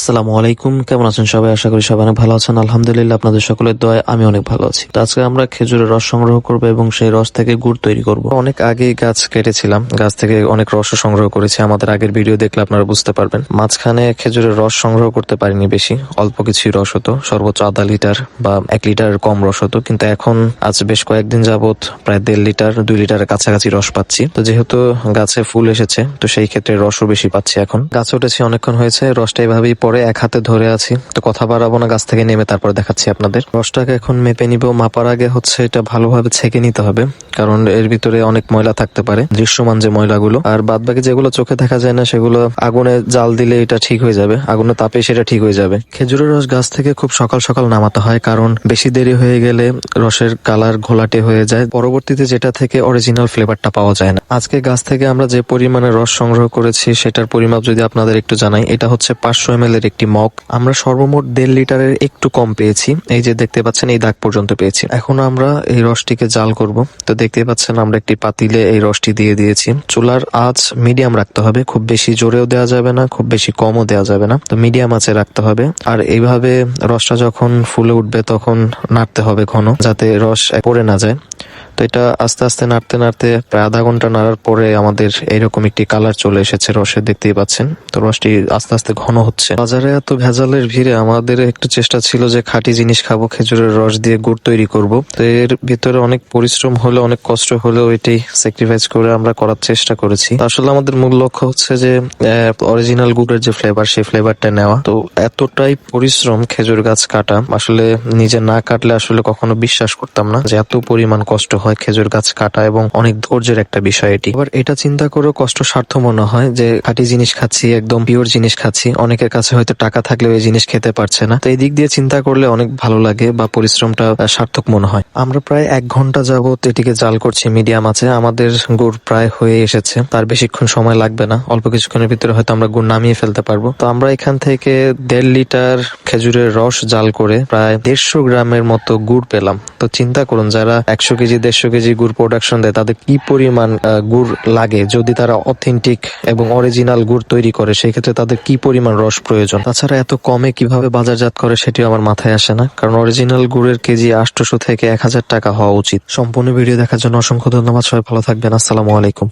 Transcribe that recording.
আসসালামু আলাইকুম, কেমন আছেন সবাই? আশা করি সবাই অনেক ভালো আছেন। আলহামদুলিল্লাহ, আপনাদের সকলের দয়ায় আমি অনেক ভালো আছি। তো আজকে আমরা খেজুরের রস সংগ্রহ করব এবং সেই রস থেকে গুড় তৈরি করব। অনেক আগেই গাছ কেটেছিলাম, গাছ থেকে অনেক রসও সংগ্রহ করেছি। আমাদের আগের ভিডিও দেখলে আপনারা বুঝতে পারবেন। মাঝখানে খেজুরের রস সংগ্রহ করতে পারিনি বেশি, অল্প কিছুই রস হতো, সর্বোচ্চ আধা লিটার বা 1 লিটার কম রস হতো। কিন্তু এখন আজ বেশ কয়েকদিন যাবত প্রায় 1.5 লিটার 2 লিটারের কাছাকাছি রস পাচ্ছি। তো যেহেতু গাছে ফুল এসেছে, তো সেই ক্ষেত্রে রসও বেশি পাচ্ছি। এখন গাছে উঠেছি অনেকক্ষণ হয়েছে, রসটা এভাবেই পরে এক হাতে ধরে আছি। তো কথা বাড়াবো না, গাছ থেকে নেমে তারপর দেখাচ্ছি আপনাদের। রসটাকে এখন মেপে নিব। মাপার আগে হচ্ছে এটা ভালোভাবে ছেঁকে নিতে হবে, কারণ এর ভিতরে অনেক ময়লা থাকতে পারে, দৃশ্যমান যে ময়লাগুলো। আর বাদ বাকি যেগুলো চোখে দেখা যায় না সেগুলো আগুনে জাল দিলে এটা ঠিক হয়ে যাবে, আগুনে তাপে সেটা ঠিক হয়ে যাবে। খেজুরের রস গাছ থেকে খুব সকাল সকাল নামাতে হয়, কারণ বেশি দেরি হয়ে গেলে রসের কালার ঘোলাটে হয়ে যায়, পরবর্তীতে যেটা থেকে অরিজিনাল ফ্লেভারটা পাওয়া যায় না। আজকে গাছ থেকে আমরা যে পরিমাণে রস সংগ্রহ করেছি সেটার পরিমাপ যদি আপনাদের একটু জানাই, এটা হচ্ছে 500 ml এর একটি মগ। আমরা সর্বমোট 1.5 লিটারের একটু কম পেয়েছি। এই যে দেখতে পাচ্ছেন, এই দাগ পর্যন্ত পেয়েছি। এখন আমরা এই রসটিকে জাল করব। তো দেখতে পাচ্ছেন আমরা একটি পাতিলে এই রসটি দিয়ে দিয়েছি। চুলার আঁচ মিডিয়াম রাখতে হবে, খুব বেশি জোরেও দেওয়া যাবে না, খুব বেশি কমও দেওয়া যাবে না। তো মিডিয়াম আঁচে রাখতে হবে। আর এইভাবে রসটা যখন ফুলে উঠবে তখন নাড়তে হবে ঘন, যাতে রস পড়ে না যায়। তো এটা আস্তে আস্তে নাড়তে নাড়তে প্রায় আধা ঘন্টা নাড়ার পরে আমাদের এইরকম একটি কালার চলে এসেছে রসের, দেখতেই পাচ্ছেন। তো রসটি আস্তে আস্তে ঘন হচ্ছে। বাজারে এত ভেজালের ভিড়ে আমাদের একটু চেষ্টা ছিল যে খাঁটি জিনিস খাবো, খেজুরের রস দিয়ে গুড় তৈরি করব। তো এর ভিতরে অনেক পরিশ্রম হলে, অনেক কষ্ট হলেও এটাই স্যাক্রিফাইস করে আমরা করার চেষ্টা করেছি। আসলে আমাদের মূল লক্ষ্য হচ্ছে যে অরিজিনাল গুড়ের যে ফ্লেভার, সেই ফ্লেভারটা নেওয়া। তো এতটাই পরিশ্রম খেজুর গাছ কাটা, আসলে নিজে না কাটলে আসলে কখনো বিশ্বাস করতাম না যে এত পরিমাণ কষ্ট হয় খেজুর গাছ কাটা, এবং অনেক ধৈর্যের একটা বিষয় এটি। এবার এটা চিন্তা করেও কষ্ট সার্থ মনে হয় যে খাঁটি জিনিস খাচ্ছি, একদম পিওর জিনিস খাচ্ছি। অনেকের কাছে হয়তো টাকা থাকলেও এই জিনিস খেতে পারছে না। তো এই দিক দিয়ে চিন্তা করলে অনেক ভালো লাগে বা পরিশ্রমটা সার্থক মনে হয়। আমরা প্রায় 1 ঘন্টা যাবত এটিকে জাল করছি মিডিয়াম আছে। আমাদের গুড় প্রায় হয়ে এসেছে, তার বেশিক্ষণ সময় লাগবে না, অল্প কিছুক্ষণের ভিতরে হয়তো আমরা গুড় নামিয়ে ফেলতে পারবো। তো আমরা এখান থেকে 1.5 লিটার খেজুরের রস জাল করে প্রায় 150 গ্রামের মতো গুড় পেলাম। তো চিন্তা করুন, যারা 100 কেজি 150 কেজি গুড় প্রোডাকশন দেয়, তাদের কি পরিমাণ গুড় লাগে যদি তারা অথেন্টিক এবং অরিজিনাল গুড় তৈরি করে, সেই ক্ষেত্রে তাদের কি পরিমাণ রস প্রয়োজন। তাছাড়া এত কমে কিভাবে বাজারজাত করে সেটিও আমার মাথায় আসে না, কারণ অরিজিনাল গুড়ের কেজি 800 থেকে 1000 টাকা হওয়া উচিত। সম্পূর্ণ ভিডিও দেখার জন্য অসংখ্য ধন্যবাদ। সবাই ভালো থাকবেন। আসসালামু আলাইকুম।